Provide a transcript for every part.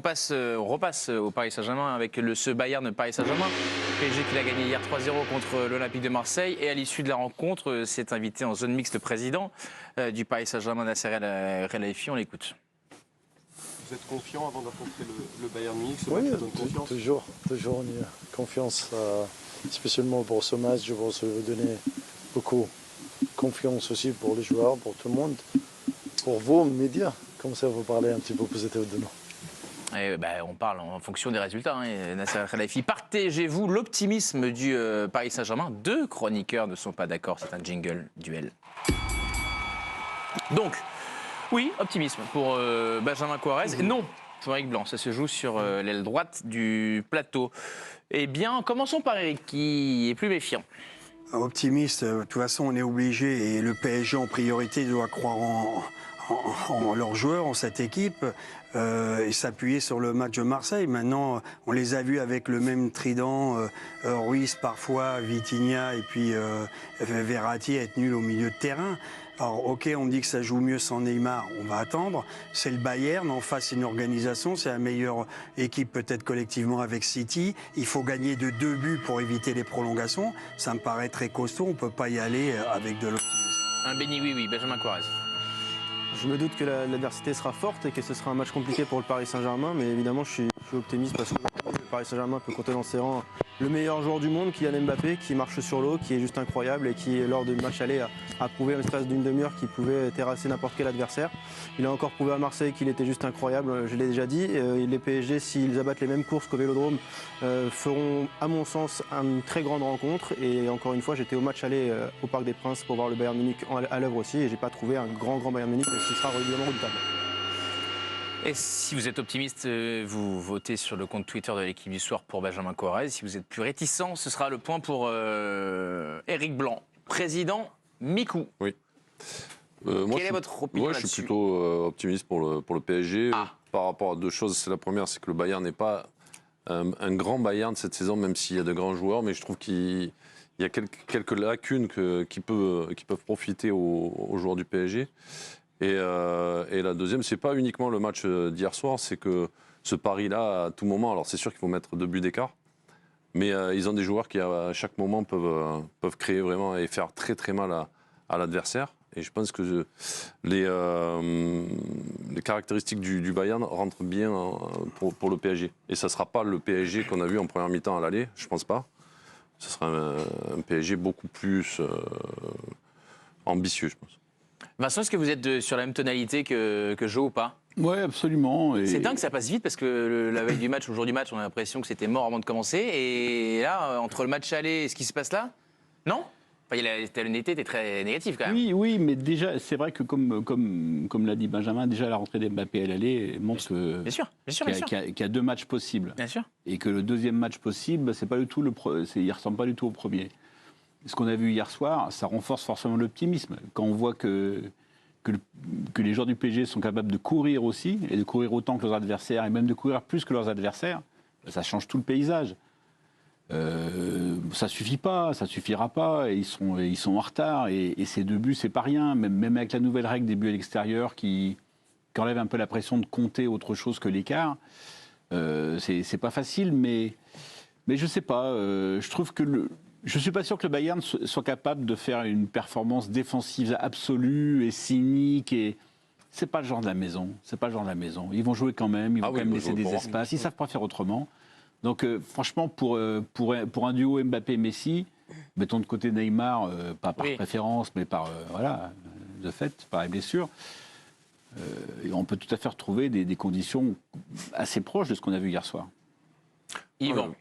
on repasse au Paris Saint-Germain avec ce Bayern Paris Saint-Germain. PSG qui l'a gagné hier 3-0 contre l'Olympique de Marseille. Et à l'issue de la rencontre, s'est invité en zone mixte président du Paris Saint-Germain, Nasser El Khelaifi. On l'écoute. Vous êtes confiant avant d'affronter le Bayern Munich? Oui, toujours on y a confiance, spécialement pour ce match. Je pense vous donner beaucoup de confiance aussi pour les joueurs, pour tout le monde, pour vos médias. Comme ça, vous parlez un petit peu positif de nous. Et on parle en fonction des résultats. Nasser El Khelaifi, partagez-vous l'optimisme du Paris Saint-Germain? Deux chroniqueurs ne sont pas d'accord, c'est un jingle duel. Donc, oui, optimisme pour Benjamin Quarez. Et non, pour Eric Blanc, ça se joue sur l'aile droite du plateau. Eh bien, commençons par Eric, qui est plus méfiant. Optimiste, de toute façon, on est obligé, et le PSG en priorité doit croire en leurs joueurs, en cette équipe, et s'appuyer sur le match de Marseille. Maintenant, on les a vus avec le même trident, Ruiz parfois, Vitinha et puis Verratti être nul au milieu de terrain. Alors, ok, on dit que ça joue mieux sans Neymar, on va attendre. C'est le Bayern, en face c'est une organisation, c'est la meilleure équipe peut-être collectivement avec City. Il faut gagner de 2 buts pour éviter les prolongations. Ça me paraît très costaud, on ne peut pas y aller avec de l'optimisme. Un béni oui, Benjamin Quarez. Je me doute que l'adversité sera forte et que ce sera un match compliqué pour le Paris Saint-Germain, mais évidemment je suis optimiste parce que le Paris Saint-Germain peut compter dans ses rangs le meilleur joueur du monde, Kylian Mbappé, qui marche sur l'eau, qui est juste incroyable et qui, lors du match aller, a prouvé en l'espace d'une demi-heure qu'il pouvait terrasser n'importe quel adversaire. Il a encore prouvé à Marseille qu'il était juste incroyable, je l'ai déjà dit. Les PSG, s'ils abattent les mêmes courses qu'au Vélodrome, feront, à mon sens, une très grande rencontre. Et encore une fois, j'étais au match aller au Parc des Princes pour voir le Bayern Munich à l'œuvre aussi, et j'ai pas trouvé un grand Bayern Munich, et ce sera évidemment redoutable. Et si vous êtes optimiste, vous votez sur le compte Twitter de l'équipe du soir pour Benjamin Quarez. Si vous êtes plus réticent, ce sera le point pour Eric Blanc, président Mikou. Oui. Quelle est votre opinion là-dessus? Je suis plutôt optimiste pour le PSG. Par rapport à deux choses. C'est la première, c'est que le Bayern n'est pas un grand Bayern cette saison, même s'il y a de grands joueurs. Mais je trouve qu'il y a quelques lacunes qui peuvent profiter aux joueurs du PSG. Et la deuxième, c'est pas uniquement le match d'hier soir, c'est que ce pari-là, à tout moment, alors c'est sûr qu'il faut mettre 2 buts d'écart, mais ils ont des joueurs qui, à chaque moment, peuvent créer vraiment et faire très très mal à l'adversaire. Et je pense que les caractéristiques du Bayern rentrent bien pour le PSG. Et ça ne sera pas le PSG qu'on a vu en première mi-temps à l'aller, je ne pense pas. Ce sera un PSG beaucoup plus ambitieux, je pense. Vincent, est-ce que vous êtes sur la même tonalité que Joe ou pas? Oui, absolument. C'est dingue, ça passe vite parce que la veille du match, le jour du match, on a l'impression que c'était mort avant de commencer. Et là, entre le match aller et ce qui se passe là, non? Enfin, la tonalité était très négative quand même. Oui, mais déjà, c'est vrai que comme l'a dit Benjamin, déjà la rentrée d'Mbappé à l'aller montre qu'il y a 2 matchs possibles. Bien sûr. Et que le deuxième match possible, c'est pas du tout il ressemble pas du tout au premier. Ce qu'on a vu hier soir, ça renforce forcément l'optimisme. Quand on voit que les joueurs du PSG sont capables de courir aussi, et de courir autant que leurs adversaires, et même de courir plus que leurs adversaires, ça change tout le paysage. Ça suffit pas, ça suffira pas, et ils sont en retard, et ces 2 buts, c'est pas rien, même avec la nouvelle règle des buts à l'extérieur qui enlève un peu la pression de compter autre chose que l'écart. C'est pas facile, mais je sais pas, je trouve que je ne suis pas sûr que le Bayern soit capable de faire une performance défensive absolue et cynique. Et c'est pas le genre de la maison. C'est pas le genre de la maison. Ils vont jouer quand même. Ils vont quand même laisser des espaces. Ils savent pas faire autrement. Donc franchement, pour un duo Mbappé-Messi, mettons de côté Neymar, pas par préférence, mais par de fait, par les blessures, on peut tout à fait retrouver des conditions assez proches de ce qu'on a vu hier soir. Yvan.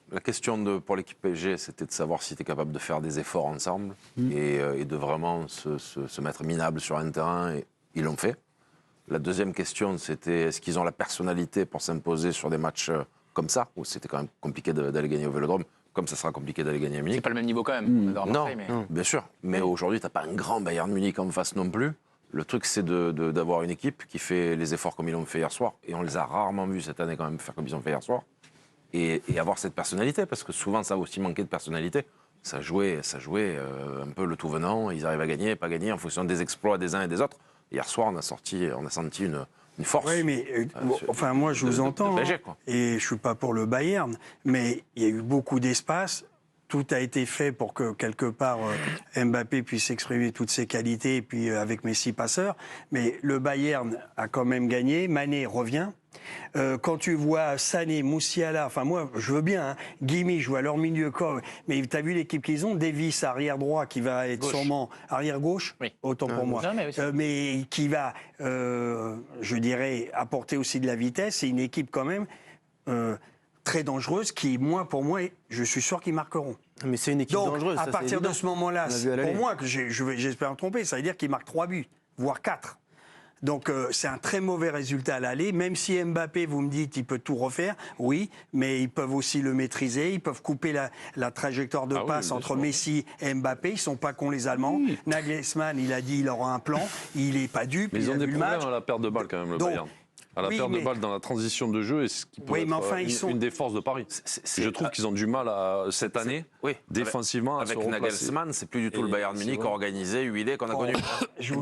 La question pour l'équipe PSG, c'était de savoir si tu es capable de faire des efforts ensemble et de vraiment se mettre minable sur un terrain, et ils l'ont fait. La deuxième question, c'était est-ce qu'ils ont la personnalité pour s'imposer sur des matchs comme ça, où c'était quand même compliqué d'aller gagner au Vélodrome, comme ça sera compliqué d'aller gagner à Munich. C'est pas le même niveau quand même. Non, bien sûr. Mais aujourd'hui, tu n'as pas un grand Bayern Munich en face non plus. Le truc, c'est d'avoir une équipe qui fait les efforts comme ils l'ont fait hier soir. Et on les a rarement vus cette année quand même faire comme ils ont fait hier soir. Et avoir cette personnalité, parce que souvent ça a aussi manqué de personnalité. Ça jouait un peu le tout venant, ils arrivent à gagner, pas gagner en fonction des exploits des uns et des autres. Hier soir, on a senti une force. Oui, mais enfin, moi, je vous entends. de PSG, quoi. Et je ne suis pas pour le Bayern, mais il y a eu beaucoup d'espace. Tout a été fait pour que, quelque part, Mbappé puisse exprimer toutes ses qualités, et puis avec Messi passeur. Mais le Bayern a quand même gagné. Mané revient. Quand tu vois Sané, Moussiala, enfin moi je veux bien, hein, Guimi, je vois leur milieu corps, mais tu as vu l'équipe qu'ils ont, Davis arrière droit qui va être sûrement arrière gauche, Oui. autant pour moi, Non, mais qui va, je dirais, apporter aussi de la vitesse. C'est une équipe quand même très dangereuse qui, pour moi, je suis sûr qu'ils marqueront. Mais c'est une équipe Donc, dangereuse. à ça, partir c'est de évident. ce moment-là, On l'a vu à l'aller. pour moi, que j'espère me tromper, ça veut dire qu'ils marquent 3 buts, voire 4. Donc c'est un très mauvais résultat à l'aller, même si Mbappé, vous me dites, il peut tout refaire, oui, mais ils peuvent aussi le maîtriser, ils peuvent couper la trajectoire de passe entre Messi et Mbappé, ils ne sont pas cons les Allemands. Nagelsmann, il a dit il aura un plan, il n'est pas dupe, Mais ils il ont a des vu le problèmes match. à la perte de balle quand même, le Donc, Bayern. À la oui, perte de mais- balle dans la transition de jeu, et ce qui peut Oui, être mais enfin, ils sont- une des forces de Paris. Je trouve qu'ils ont du mal cette année, Oui, défensivement, à se avec replacer. Nagelsmann, c'est plus du tout le Et Bayern c'est Munich vrai. organisé, huilé qu'on a connu.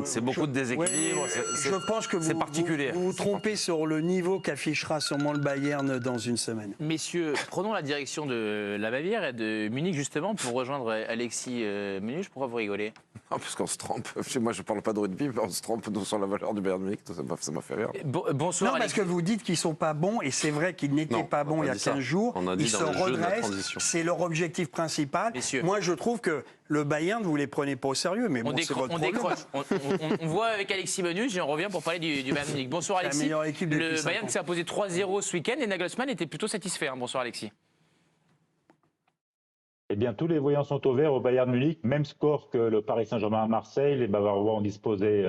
C'est beaucoup de déséquilibre. Oui, c'est- je pense que c'est vous particulier. vous trompez sur le niveau qu'affichera sûrement le Bayern dans une semaine. Messieurs, prenons la direction de la Bavière et de Munich justement pour rejoindre Alexis Menuche. Pourquoi vous rigolez? Non, parce qu'on se trompe. Moi, je parle pas de rugby, mais on se trompe nous, sur la valeur du Bayern Munich. Ça m'a fait rire. Bonsoir Non, parce Alexis. que vous dites qu'ils ne sont pas bons, et c'est vrai qu'ils n'étaient Non, pas on a bons pas il y a dit ça. 15 jours. On a dit Ils se dans le jeu de la redressent, transition. c'est leur objectif principal. Messieurs. Moi, je trouve que le Bayern, vous ne les prenez pas au sérieux, mais On, bon, c'est votre on problème. décroche. On voit avec Alexis Menuche et on revient pour parler du Bayern Munich. Bonsoir C'est la Alexis. meilleure équipe depuis Le 5 Bayern ans. qui s'est imposé 3-0 ce week-end et Nagelsmann était plutôt satisfait. Hein. Bonsoir Alexis. Eh bien, tous les voyants sont au vert au Bayern Munich. Même score que le Paris Saint-Germain à Marseille. Les Bavarois ont disposé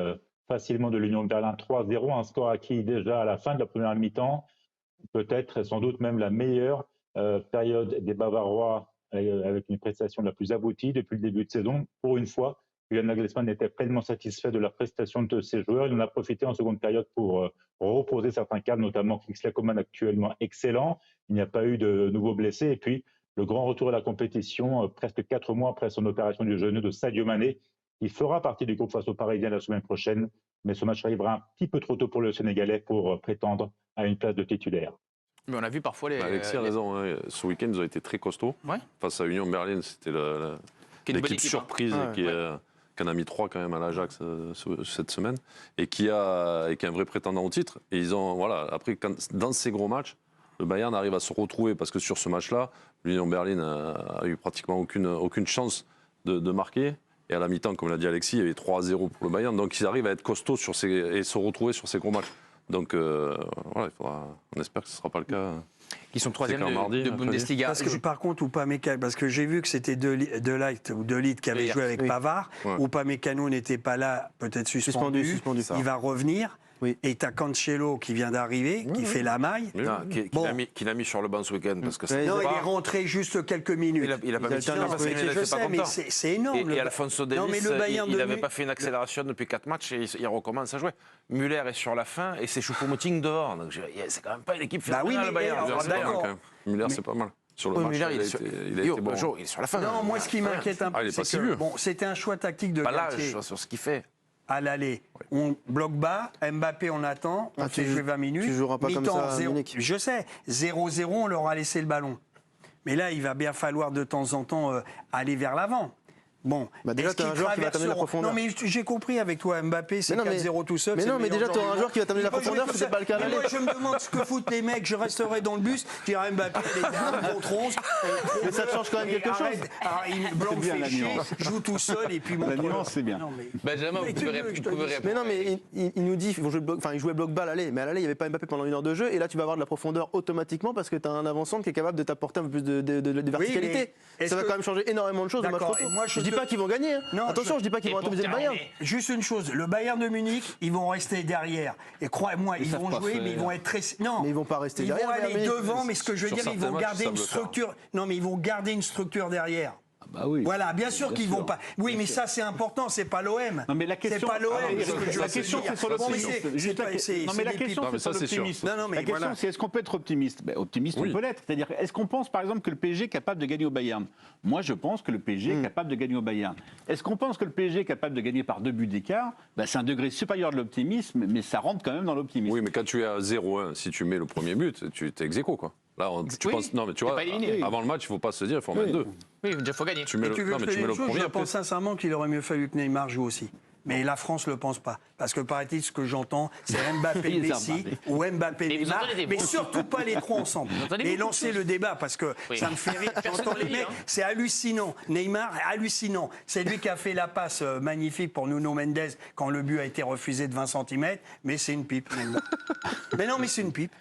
facilement de l'Union de Berlin 3-0. Un score acquis déjà à la fin de la première mi-temps. Peut-être, sans doute même la meilleure période des Bavarois avec une prestation la plus aboutie depuis le début de saison. Pour une fois, Julian Nagelsmann était pleinement satisfait de la prestation de ses joueurs. Il en a profité en seconde période pour reposer certains cadres, notamment Kingsley Coman actuellement excellent. Il n'y a pas eu de nouveaux blessés. Et puis, le grand retour à la compétition, presque 4 mois après son opération du genou de Sadio Mané. Il fera partie du groupe face aux Parisiens la semaine prochaine, mais ce match arrivera un petit peu trop tôt pour le Sénégalais pour prétendre à une place de titulaire. Mais on a vu parfois les. Alexis a raison, hein. Ce week-end, ils ont été très costauds. Ouais. Face à Union Berlin, c'était Qui est une bonne l'équipe équipe, hein. surprise Ouais. qui en a mis 3 quand même à l'Ajax cette semaine, et qui est un vrai prétendant au titre. Et ils ont, voilà, après, dans ces gros matchs, le Bayern arrive à se retrouver, parce que sur ce match-là, l'Union Berlin a eu pratiquement aucune chance de marquer. Et à la mi-temps, comme l'a dit Alexis, il y avait 3-0 pour le Bayern. Donc ils arrivent à être costauds et se retrouver sur ces gros matchs. Donc voilà, on espère que ce ne sera pas le cas. Qui sont troisième quand mardi, de mercredi. Bundesliga. Parce que, par contre, Upamecano, parce que j'ai vu que c'était De Ligt qui avait Hier, joué avec oui. Pavard. Ouais. Upamecano n'était pas là, peut-être suspendu. Suspendu. Il va revenir. Oui. Et tu as Cancelo qui vient d'arriver, qui fait la maille. Oui. Non, Bon. qu'il a mis sur le banc ce week-end. Parce que Ouais, c'est Non, il pas- est rentré juste quelques minutes. Il a pas Il mis alterne non, parce les qu'il je n'était pas sais, mais content. c'est énorme. Et Alphonso Davies, Non, mais le Bayern il de n'avait Mu- pas fait une accélération depuis 4 matchs et il recommence à jouer. Müller est sur la fin et c'est Choupo-Moting dehors. Donc c'est quand même pas une équipe Bah oui, phénoménale, mais le Bayern. alors, Müller, c'est pas mal, d'accord. quand même. Müller, c'est pas mal. Sur le Oui, match, Müller, il a Yo, été bon. Joe, il est sur la fin. Non, moi, ce qui Ouais. m'inquiète un peu, il est pas c'est si que vieux. bon, c'était un choix tactique de Pas Galtier l'âge sur ce qu'il fait. à l'aller. On bloque bas, Mbappé, on attend, on Ah, fait tu- jouer 20 minutes. tu joueras pas comme Mi-temps, ça à 0. Munich. Je sais, 0-0, on leur a laissé le ballon. Mais là, il va bien falloir de temps en temps aller vers l'avant. Bon, Bah déjà, est-ce t'as un qu'ils joueur qui va t'amener la traverseront- profondeur. Non, mais j'ai compris avec toi, Mbappé, c'est Mais non, mais- 4-0 tout seul. mais c'est non, le mais meilleur déjà, t'auras joueur un du joueur qui va t'amener la monde. profondeur, Moi, je c'était pas le cas à mais l'aller. moi, je me demande ce que foutent les mecs. Je resterai dans le bus, je dirais Mbappé, les gars, contre 11. Mais ça te change quand même quelque chose. Blanc C'est bien, fait la chier, nuance. joue tout seul et puis La montre-le. nuance, c'est bien. Non, mais- Benjamin, Mais vous tu pouvez veux, je te répondre. dis- Mais non, mais il nous dit il jouait bloc bas à l'aller, mais à l'aller, il n'y avait pas Mbappé pendant 1 heure de jeu, et là tu vas avoir de la profondeur automatiquement parce que tu as un avant-centre qui est capable de t'apporter un peu plus de verticalité. mais est-ce Ça va que- quand même changer énormément de choses au match D'accord, retour. et moi, Je je dis te- pas qu'ils vont gagner. Hein. Non, Attention, je dis pas qu'ils vont atomiser le Bayern. Juste une chose, le Bayern de Munich, ils vont rester derrière. Et croyez-moi, ils savent vont pas jouer, faire. mais ils vont être très. Non, Mais ils vont pas rester ils derrière, vont Bayern aller Munich. devant, mais ce que je veux Sur dire, ils certains vont matchs, garder ils une savent le faire. structure. Non, mais ils vont garder une structure derrière. Bah oui. Voilà, bien sûr qu'ils vont sûr. pas. Oui, mais ça c'est important, c'est pas l'OM. Non, mais la C'est question, pas l'OM. la question, c'est sur l'optimisme. Non, mais la question, Non, mais c'est ça, sur c'est sûr. l'optimisme. Non, non, mais La question, voilà. c'est est-ce qu'on peut être optimiste? Optimiste, Oui. on peut l'être. C'est-à-dire, est-ce qu'on pense, par exemple, que le PSG est capable de gagner au Bayern? Moi, je pense que le PSG est capable de gagner au Bayern. Est-ce qu'on pense que le PSG est capable de gagner par 2 buts d'écart? C'est un degré supérieur de l'optimisme, mais ça rentre quand même dans l'optimisme. Oui, mais quand tu es à 0-1, si tu mets le premier but, tu t'es ex aequo, quoi. Là, tu Oui, penses. Non, mais tu t'es vois, pas éliminé. avant le match, il ne faut pas se dire, il faut en mettre 2. Oui, il faut gagner. Tu mets Et tu veux non, que mais je tu te mets dise le une chose, premier. je après. pense sincèrement qu'il aurait mieux fallu que Neymar joue aussi. Mais la France ne le pense pas. Parce que paraît-il, ce que j'entends, c'est Mbappé Ils Messi savent pas. ou Mbappé Et vous Neymar, entendez des mais voix. surtout pas les trois ensemble. entendez Et beaucoup de lancer choses. le débat parce que Oui. ça me fait rire. Personne J'entends ne les le dit, mecs, hein. c'est hallucinant. Neymar, hallucinant. C'est lui qui a fait la passe magnifique pour Nuno Mendes quand le but a été refusé de 20 cm. Mais c'est une pipe, Neymar. Mais non, mais c'est une pipe.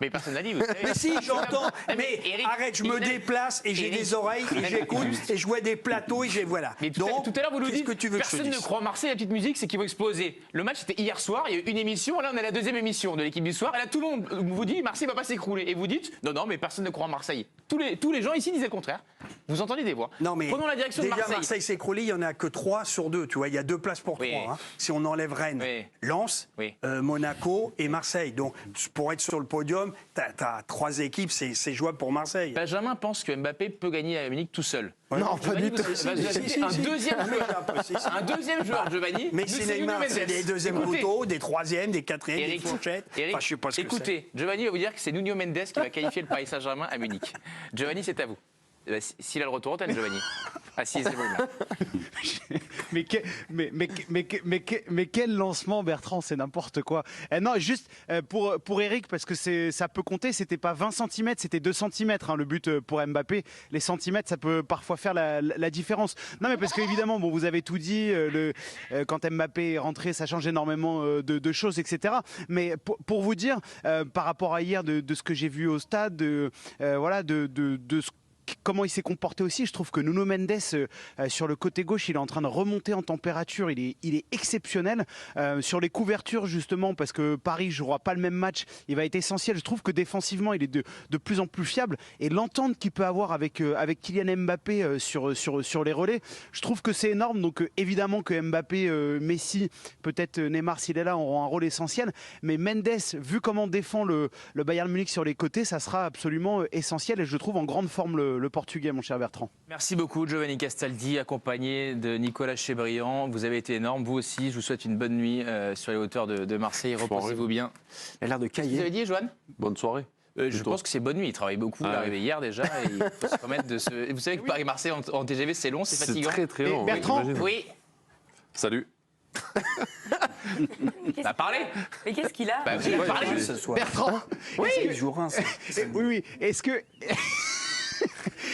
Mais personne n'a dit, vous savez. Mais si, j'entends. Non, Mais Eric, arrête, je me Eric, déplace et j'ai Eric. des oreilles et j'écoute et je vois des plateaux et j'ai voilà. Mais tout à l'heure, vous nous qu'est-ce dites que tu veux que je te personne ne dise croit en Marseille, la petite musique, c'est qu'ils vont exploser. Le match, c'était hier soir, il y a eu une émission, là, on est à la deuxième émission de l'équipe du soir, et là, tout le monde vous dit Marseille va pas s'écrouler. Et vous dites non, mais personne ne croit en Marseille. Tous les gens ici disaient le contraire. Vous entendez des voix. Non, mais Prenons la direction de déjà, Marseille. s'est écroulé, il n'y en a que 3 sur 2. Tu vois, il y a 2 places pour 3. Oui. Si on enlève Rennes, Oui. Lens, Oui. Monaco et Marseille. Donc, pour être sur le podium, tu as 3 équipes, c'est jouable pour Marseille. Benjamin pense que Mbappé peut gagner à Munich tout seul. Non, pas du tout. Va ajouter un deuxième joueur. Un deuxième joueur, Giovanni. Mais Nous, c'est Nuno Neymar, Mendes. c'est des deuxièmes Écoutez, couteaux, des troisièmes, des quatrièmes, Eric, des fourchettes. Eric, Enfin, je sais pas ce que écoutez, Giovanni va vous dire que c'est Nuno Mendes qui va qualifier le Paris Saint-Germain à Munich. Giovanni, c'est à vous. Eh ben, s'il a le retour, antenne, Giovanni. Assisez-vous là. Mais quel lancement, Bertrand, c'est n'importe quoi. Non, juste pour Eric, parce que ça peut compter, c'était pas 20 cm, c'était 2 cm le but pour Mbappé. Les centimètres, ça peut parfois faire la différence. Non, mais parce qu'évidemment, bon, vous avez tout dit, quand Mbappé est rentré, ça change énormément de choses, etc. Mais pour vous dire, par rapport à hier, de ce que j'ai vu au stade, voilà, de ce comment il s'est comporté aussi, je trouve que Nuno Mendes sur le côté gauche, il est en train de remonter en température, il est exceptionnel sur les couvertures justement, parce que Paris ne jouera pas le même match, il va être essentiel. Je trouve que défensivement il est de plus en plus fiable, et l'entente qu'il peut avoir avec Kylian Mbappé sur les relais, je trouve que c'est énorme. Donc évidemment que Mbappé, Messi, peut-être Neymar s'il est là, auront un rôle essentiel, mais Mendes, vu comment défend le Bayern Munich sur les côtés, ça sera absolument essentiel, et je trouve en grande forme le Portugais, mon cher Bertrand. Merci beaucoup, Giovanni Castaldi, accompagné de Nicolas Chebriand. Vous avez été énorme, vous aussi. Je vous souhaite une bonne nuit sur les hauteurs de Marseille. Reposez-vous bien. Il a l'air de Vous cailler. avez dit, Joanne? Bonne soirée. Je Plutôt. pense que c'est bonne nuit. Il travaille beaucoup. Il est Ah arrivé hier déjà. Et il faut se remettre de ce. Et vous savez que Paris-Marseille en TGV, c'est long, c'est C'est fatigant. très très long. Bertrand, j'imagine. Oui, Salut. bah parlez. Mais qu'est-ce qu'il a Bah, vous allez parler. Ce soir. Bertrand, Oui, il joue Reims. oui, est-ce que...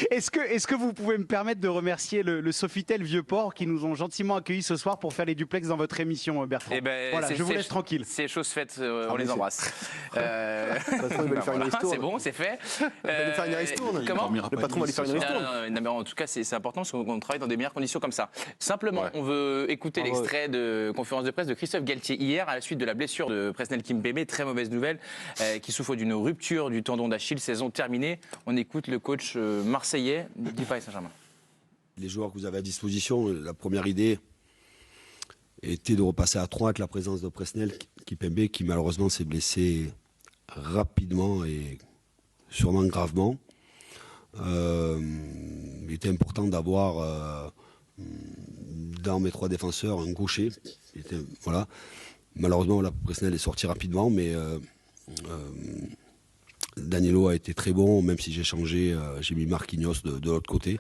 Est-ce que vous pouvez me permettre de remercier le Sofitel Vieux-Port qui nous ont gentiment accueillis ce soir pour faire les duplex dans votre émission, Bertrand. Eh ben, Voilà, c'est- je vous c'est- laisse tranquille. C'est chose faite, on les mais embrasse. il va lui faire une ristourne. C'est bon, c'est fait. Il va lui faire une ristourne. Comment? Le patron va lui faire une Non, ristourne. non, mais en tout cas, c'est important parce qu'on travaille dans des meilleures conditions comme ça. Simplement, Ouais. on veut écouter Ah ouais. l'extrait de conférence de presse de Christophe Galtier hier à la suite de la blessure de Presnel Kimpembe. Très mauvaise nouvelle, qui souffre d'une rupture du tendon d'Achille, saison terminée. On écoute le coach marseillais du Paris Saint-Germain. Les joueurs que vous avez à disposition, la première idée était de repasser à 3 avec la présence de Presnel Kimpembe qui malheureusement s'est blessé rapidement et sûrement gravement. Il était important d'avoir dans mes 3 défenseurs un gaucher. Voilà. Malheureusement, Presnel est sorti rapidement, mais Danilo a été très bon, même si j'ai changé, j'ai mis Marquinhos de l'autre côté.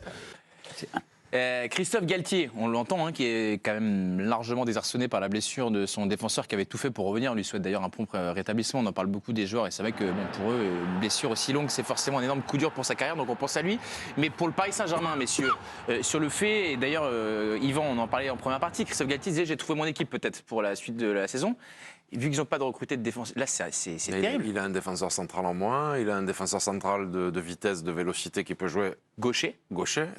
Christophe Galtier, on l'entend, qui est quand même largement désarçonné par la blessure de son défenseur qui avait tout fait pour revenir. On lui souhaite d'ailleurs un prompt rétablissement. On en parle beaucoup des joueurs et c'est vrai que pour eux, une blessure aussi longue, c'est forcément un énorme coup dur pour sa carrière. Donc on pense à lui. Mais pour le Paris Saint-Germain, messieurs, sur le fait, et d'ailleurs Yvan, on en parlait en première partie, Christophe Galtier disait j'ai trouvé mon équipe peut-être pour la suite de la saison. Et vu qu'ils n'ont pas de recruté de défense, là c'est Mais terrible. il a un défenseur central en moins, il a un défenseur central de vitesse, de vélocité qui peut jouer Gaucher.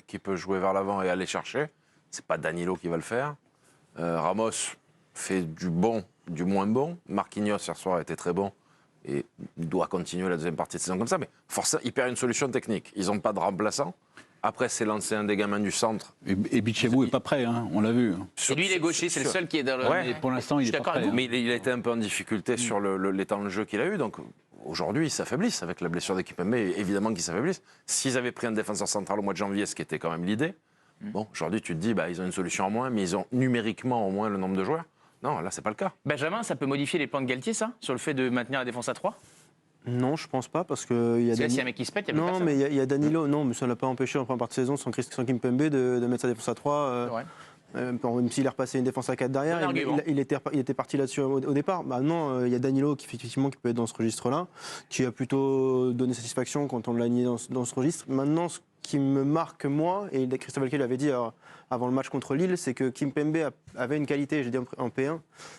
qui peut jouer vers l'avant et aller chercher. C'est pas Danilo qui va le faire. Ramos fait du bon, du moins bon. Marquinhos hier soir était très bon et il doit continuer la deuxième partie de saison comme ça. Mais forcément, il perd une solution technique. Ils n'ont pas de remplaçant. Après, c'est l'ancien des gamins du centre. Et Bichevou n'est pas prêt, hein, on l'a vu. Et lui, il est gaucher, c'est le seul qui est dans le. Ouais. Mais pour l'instant, il Je suis est pas d'accord avec prêt. vous. hein. Mais il a été un peu en difficulté sur les temps de jeu qu'il a eu. Donc aujourd'hui, ils s'affaiblissent avec la blessure d'équipe. Mais évidemment qu'ils s'affaiblissent. S'ils avaient pris un défenseur central au mois de janvier, ce qui était quand même l'idée, bon, aujourd'hui, tu te dis, ils ont une solution en moins, mais ils ont numériquement au moins le nombre de joueurs. Non, là, c'est pas le cas. Benjamin, ça peut modifier les plans de Galtier, ça, sur le fait de maintenir la défense à 3? Non, je pense pas parce que il y a Parce que là, Dani- s'il y a un mec qui se pète, il y a plus Non, personne. mais il y a Danilo. Non, mais ça l'a pas empêché en première partie de saison sans Kimpembe de mettre sa défense à 3. Ouais. Même s'il a repassé une défense à 4 derrière, Bon argument. il était parti là-dessus au départ. Maintenant, il y a Danilo qui effectivement qui peut être dans ce registre-là, qui a plutôt donné satisfaction quand on l'a mis dans ce registre. Maintenant, ce qui me marque moi, et Christophe Valquet l'avait dit avant le match contre Lille, c'est que Kimpembe avait une qualité, j'ai dit en P1,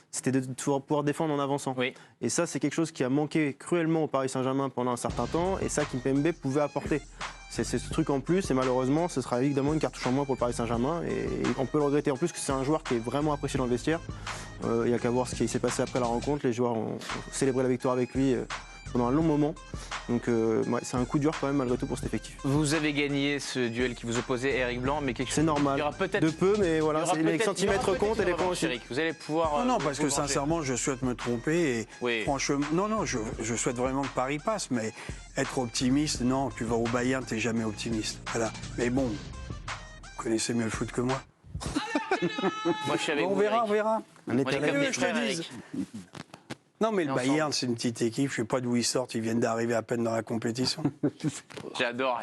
c'était de pouvoir défendre en avançant. Oui. Et ça, c'est quelque chose qui a manqué cruellement au Paris Saint-Germain pendant un certain temps, et ça, Kimpembe pouvait apporter. C'est ce truc en plus, et malheureusement, ce sera évidemment une cartouche en moins pour le Paris Saint-Germain, et on peut le regretter. En plus, que c'est un joueur qui est vraiment apprécié dans le vestiaire. Il n'y a qu'à voir ce qui s'est passé après la rencontre. Les joueurs ont célébré la victoire avec lui pendant un long moment. Donc, c'est un coup dur quand même, malgré tout, pour cet effectif. Vous avez gagné ce duel qui vous opposait Eric Blanc, mais quelque chose. C'est normal. Il y aura peut-être. De peu, mais voilà, il y aura les peut-être- centimètres il y aura comptent et peut-être les une points revanche, aussi. Eric. Vous allez pouvoir. Non, vous parce que venger. sincèrement, je souhaite me tromper. Et Oui. franchement, non, je souhaite vraiment que Paris passe, mais être optimiste, non, tu vas au Bayern, t'es jamais optimiste. Voilà. Mais bon, vous connaissez mieux le foot que moi. Moi, je suis avec Bon, on vous. verra, Eric. on verra. On est On est allé- comme des je te frères, dise. Eric. Non, mais Et le ensemble. Bayern, c'est une petite équipe. Je sais pas d'où ils sortent. Ils viennent d'arriver à peine dans la compétition. J'adore.